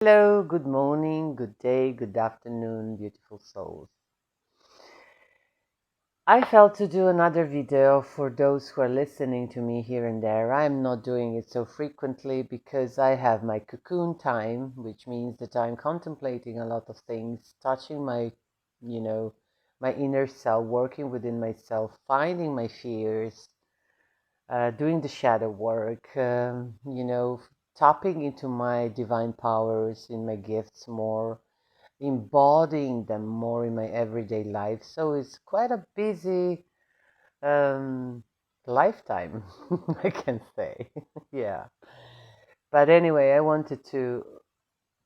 Hello, good morning, good day, good afternoon, beautiful souls. I felt to do another video for those who are listening to me here and there. I'm not doing it so frequently because I have my cocoon time, which means that I'm contemplating a lot of things, touching my inner self, working within myself, finding my fears, doing the shadow work, tapping into my divine powers, in my gifts more, embodying them more in my everyday life. So it's quite a busy um, lifetime, I can say. Yeah. But anyway, I wanted to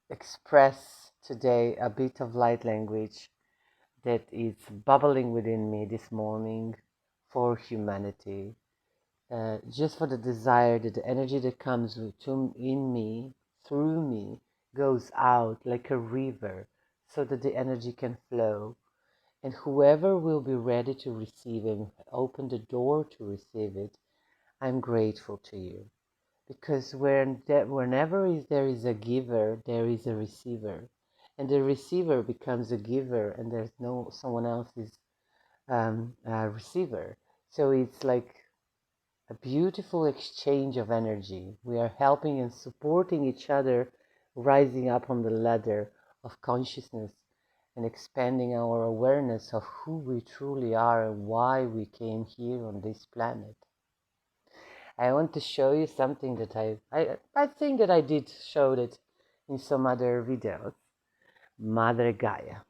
express today a bit of light language that is bubbling within me this morning for humanity. Just for the desire that the energy that comes in me, through me, goes out like a river so that the energy can flow. And whoever will be ready to receive and open the door to receive it, I'm grateful to you. Because whenever there is a giver, there is a receiver. And the receiver becomes a giver, and there's no someone else's receiver. So it's like a beautiful exchange of energy. We are helping and supporting each other, rising up on the ladder of consciousness and expanding our awareness of who we truly are and why we came here on this planet. I want to show you something that I think that I did show it in some other videos. Mother Gaia.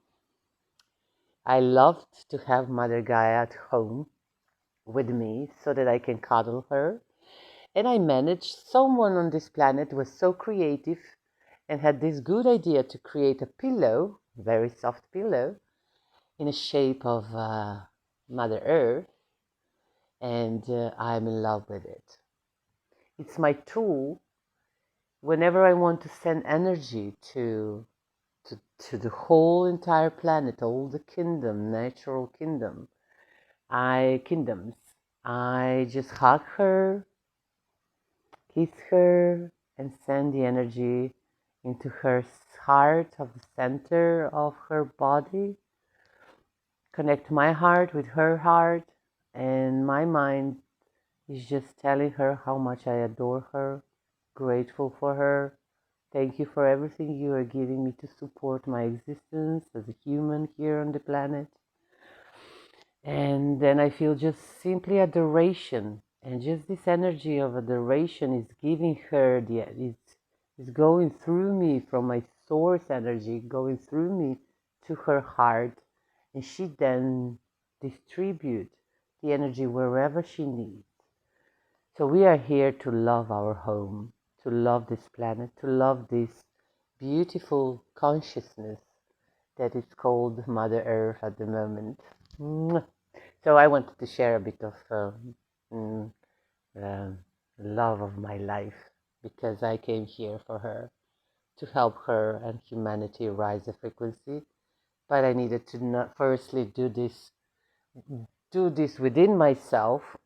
I loved to have Mother Gaia at home with me so that I can cuddle her. And I managed someone on this planet was so creative and had this good idea to create a pillow, very soft pillow, in the shape of Mother Earth, and I'm in love with it. It's my tool whenever I want to send energy to the whole entire planet, all the natural kingdoms. I just hug her, kiss her, and send the energy into her heart of the center of her body. Connect my heart with her heart, and my mind is just telling her how much I adore her, grateful for her. Thank you for everything you are giving me to support my existence as a human here on the planet. And then I feel just simply adoration, and just this energy of adoration is giving her is going through me from my source energy, going through me to her heart, and she then distributes the energy wherever she needs. So we are here to love our home, to love this planet, to love this beautiful consciousness that is called Mother Earth at the moment. So I wanted to share a bit of mm, uh, love of my life because I came here for her, to help her and humanity rise the frequency. But I needed to not firstly do this within myself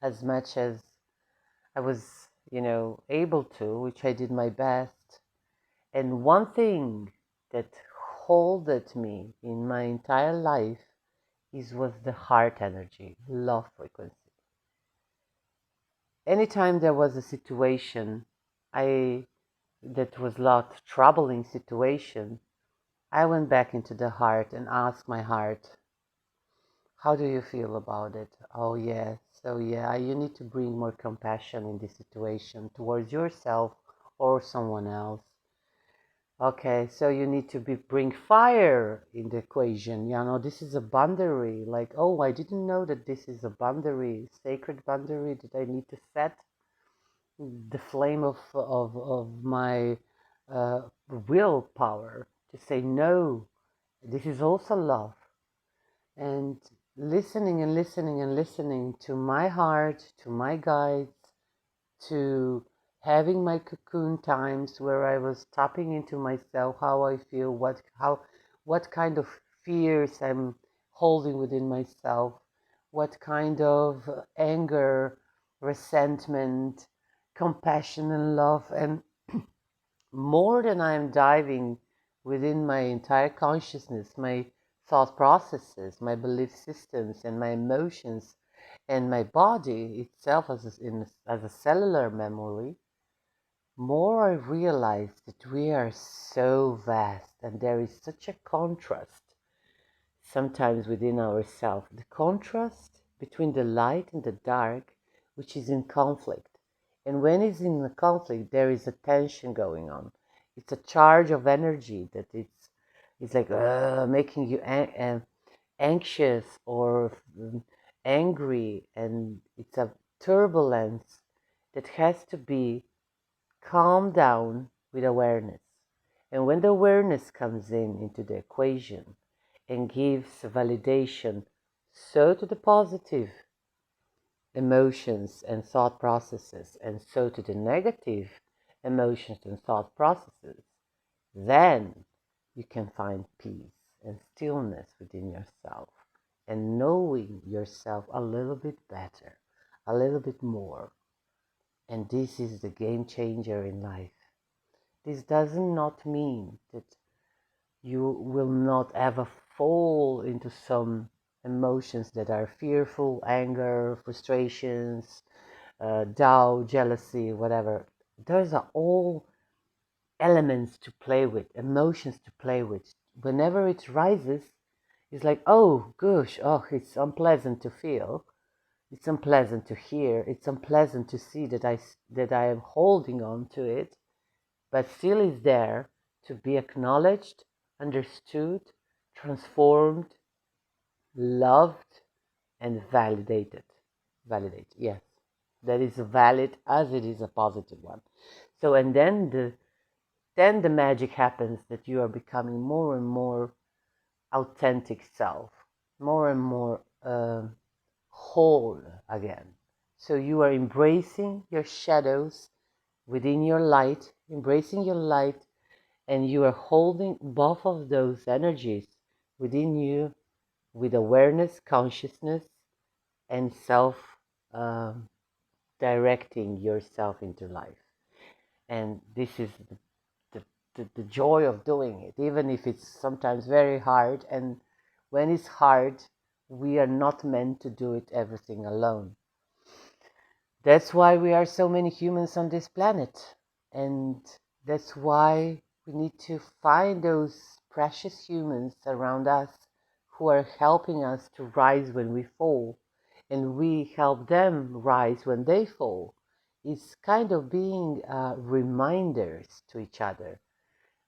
as much as I was, able to, which I did my best. And one thing that holded me in my entire life was the heart energy, love frequency. Anytime there was a situation I that was a lot troubling situation, I went back into the heart and asked my heart, how do you feel about it? Oh yes, so yeah, you need to bring more compassion in this situation towards yourself or someone else. Okay, so you need to bring fire in the equation. This is a boundary. Like, oh, I didn't know that this is a boundary, sacred boundary that I need to set. The flame of my willpower to say no. This is also love. And listening and listening and listening to my heart, to my guides, to having my cocoon times where I was tapping into myself, how I feel, what kind of fears I'm holding within myself, what kind of anger, resentment, compassion and love and more than I am diving within my entire consciousness, my thought processes, my belief systems, and my emotions, and my body itself as a cellular memory, more I realize that we are so vast and there is such a contrast sometimes within ourselves. The contrast between the light and the dark, which is in conflict. And when it's in a conflict, there is a tension going on. It's a charge of energy that it's like making you anxious or angry, and it's a turbulence that has to be calmed down with awareness. And when the awareness comes into the equation and gives validation so to the positive emotions and thought processes and so to the negative emotions and thought processes, then you can find peace and stillness within yourself and knowing yourself a little bit better, a little bit more. And this is the game changer in life. This does not mean that you will not ever fall into some emotions that are fearful, anger, frustrations, doubt, jealousy, whatever. Those are all elements to play with, emotions to play with. Whenever it rises, it's like, oh, gosh, oh, it's unpleasant to feel. It's unpleasant to hear. It's unpleasant to see that I am holding on to it, but still is there to be acknowledged, understood, transformed, loved, and validated. Validate, yes. That is valid as it is a positive one. So, and then the magic happens that you are becoming more and more authentic self, more and more whole again. So you are embracing your shadows within your light, embracing your light, and you are holding both of those energies within you with awareness, consciousness, and self directing yourself into life. And this is the joy of doing it, even if it's sometimes very hard. And when it's hard, we are not meant to do it everything alone. That's why we are so many humans on this planet. And that's why we need to find those precious humans around us who are helping us to rise when we fall. And we help them rise when they fall. It's kind of being reminders to each other.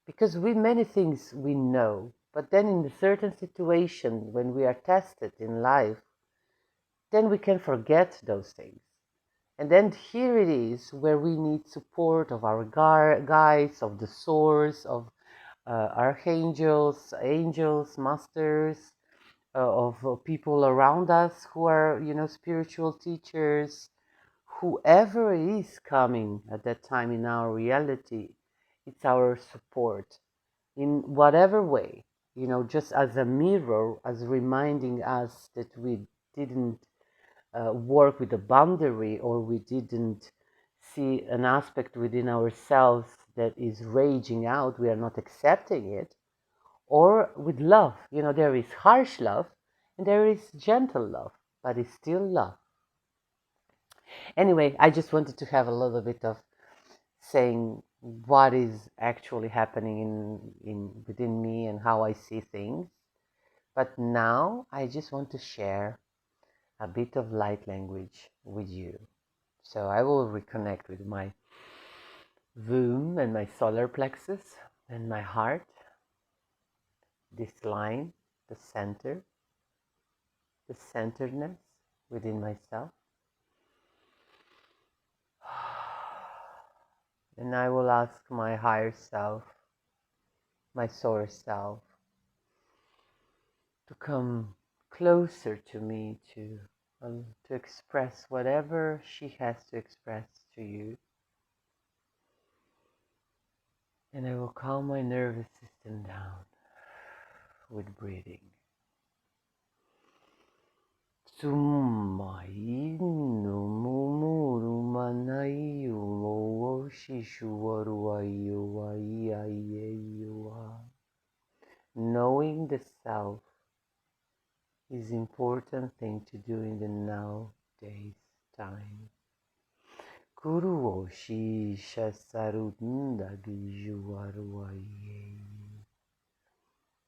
Because many things we know, but then in a certain situation, when we are tested in life, then we can forget those things. And then here it is where we need support of our guides, of the source, of archangels, angels, masters, of people around us who are, spiritual teachers, whoever is coming at that time in our reality, it's our support in whatever way, just as a mirror, as reminding us that we didn't work with a boundary, or we didn't see an aspect within ourselves that is raging out, we are not accepting it, or with love. There is harsh love and there is gentle love, but it's still love. Anyway, I just wanted to have a little bit of saying what is actually happening in within me and how I see things. But now I just want to share a bit of light language with you. So I will reconnect with my womb and my solar plexus and my heart, this line, the center, the centeredness within myself. And I will ask my higher self, my source self, to come closer to me to express whatever she has to express to you. And I will calm my nervous system down with breathing. Sumai no mumuru manai ulo Knowing the self is an important thing to do in the nowadays time.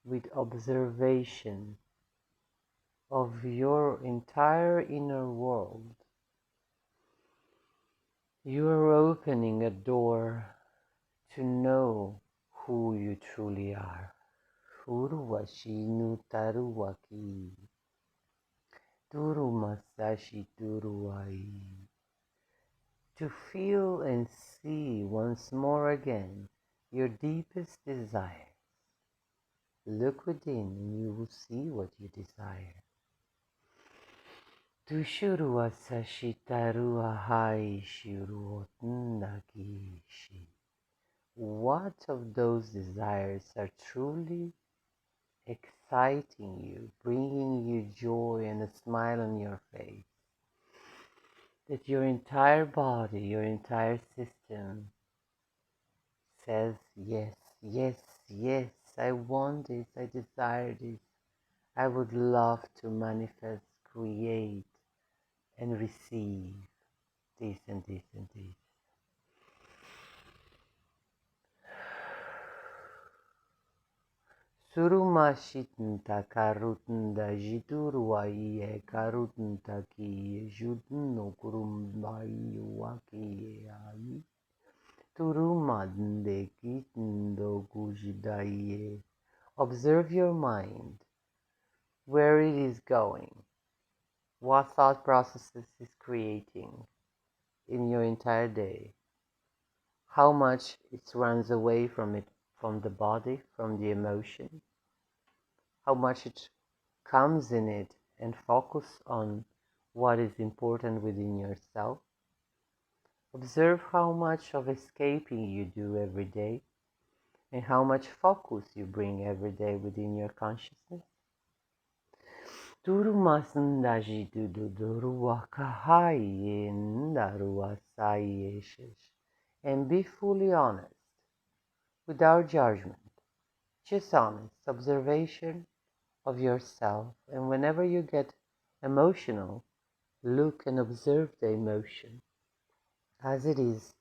With observation of your entire inner world, you are opening a door to know who you truly are. Uruwashi nutaruwaki, turumasashi turuwai. To feel and see once more again your deepest desire. Look within and you will see what you desire. Tushuruwasashi taruahai shiruotundakishi. What of those desires are truly exciting you, bringing you joy and a smile on your face? That your entire body, your entire system says, yes, yes, yes, I want this, I desire this, I would love to manifest, create, and receive this and this and this. Surumashitnta karutnda jituruaiye karutnta ki jutno kurumbai waki ai turumadnde kitndo kujidaye. Observe your mind, where it is going, what thought processes is creating in your entire day, how much it runs away from it, from the body, from the emotion, how much it comes in it, and focus on what is important within yourself. Observe how much of escaping you do every day, and how much focus you bring every day within your consciousness. And be fully honest, without judgment, just honest observation of yourself. And whenever you get emotional, look and observe the emotion as it is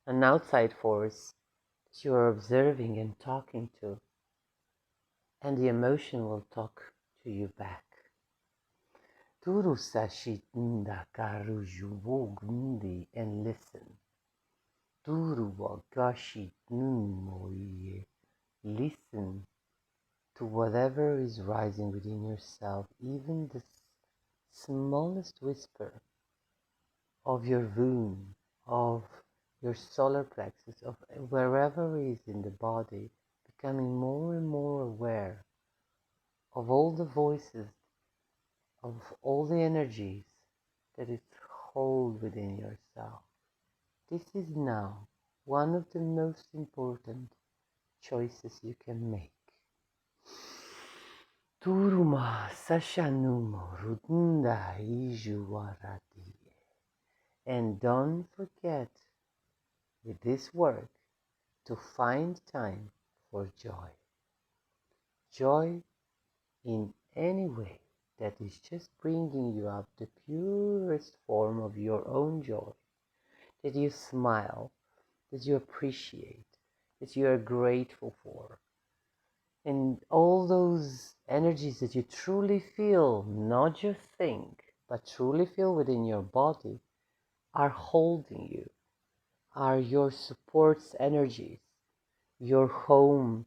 an outside force that you are observing and talking to, and the emotion will talk to you back. And listen. Listen to whatever is rising within yourself, even the smallest whisper of your womb, of your solar plexus, of wherever it is in the body, becoming more and more aware of all the voices, of all the energies that it holds within yourself. This is now one of the most important choices you can make. Turuma sashanumo rutunda ijuwarati. And don't forget, with this work, to find time for joy. Joy in any way that is just bringing you up the purest form of your own joy. That you smile, that you appreciate, that you are grateful for. And all those energies that you truly feel, not just think, but truly feel within your body, are holding you, are your supports energies, your home,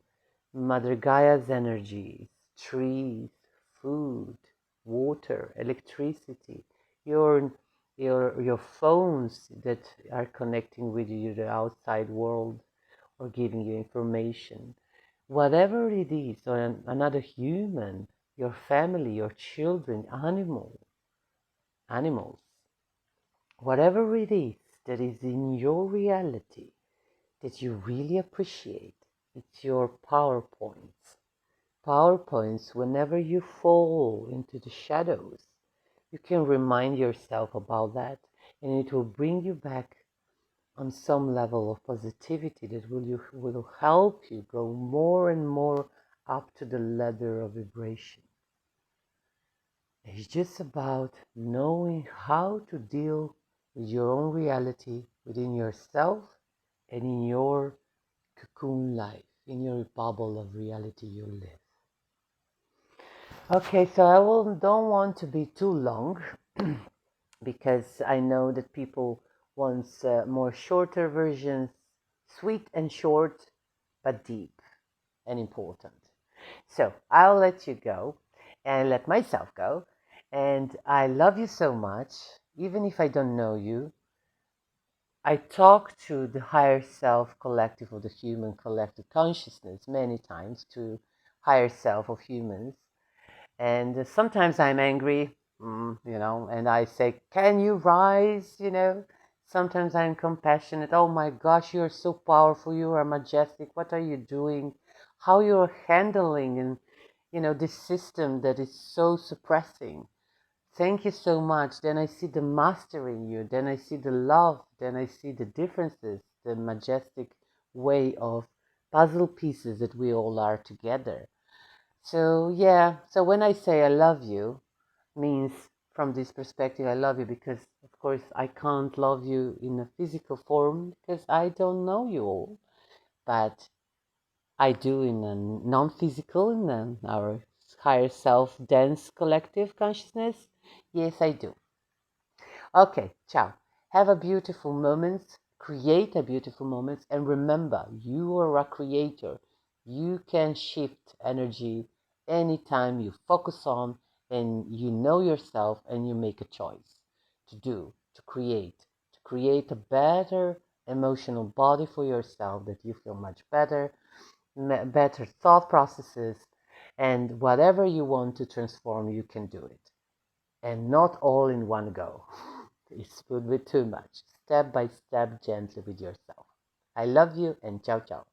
Mother Gaia's energies, trees, food, water, electricity, your phones that are connecting with you, the outside world, or giving you information. Whatever it is, or another human, your family, your children, animals, whatever it is that is in your reality that you really appreciate, it's your PowerPoints. PowerPoints, whenever you fall into the shadows, you can remind yourself about that, and it will bring you back on some level of positivity that will help you go more and more up to the ladder of vibration. It's just about knowing how to deal with your own reality within yourself and in your cocoon life, in your bubble of reality you live. Okay, so don't want to be too long because I know that people want more shorter versions, sweet and short, but deep and important. So I'll let you go and let myself go. And I love you so much, even if I don't know you. I talk to the higher self collective of the human collective consciousness many times, to higher self of humans. And sometimes I'm angry, and I say, can you rise, Sometimes I'm compassionate. Oh my gosh, you're so powerful. You are majestic. What are you doing? How you're handling and, this system that is so suppressing. Thank you so much. Then I see the master in you. Then I see the love. Then I see the differences, the majestic way of puzzle pieces that we all are together. So yeah, so when I say I love you, means from this perspective I love you because of course I can't love you in a physical form because I don't know you all, but I do in a non-physical, in our higher self dense collective consciousness. Yes, I do. Okay, ciao. Have a beautiful moment, create a beautiful moment, and remember, you are a creator. You can shift energy anytime you focus on and you know yourself and you make a choice to create a better emotional body for yourself that you feel much better, better thought processes, and whatever you want to transform, you can do it. And not all in one go. It would be too much. Step by step, gently with yourself. I love you and ciao ciao.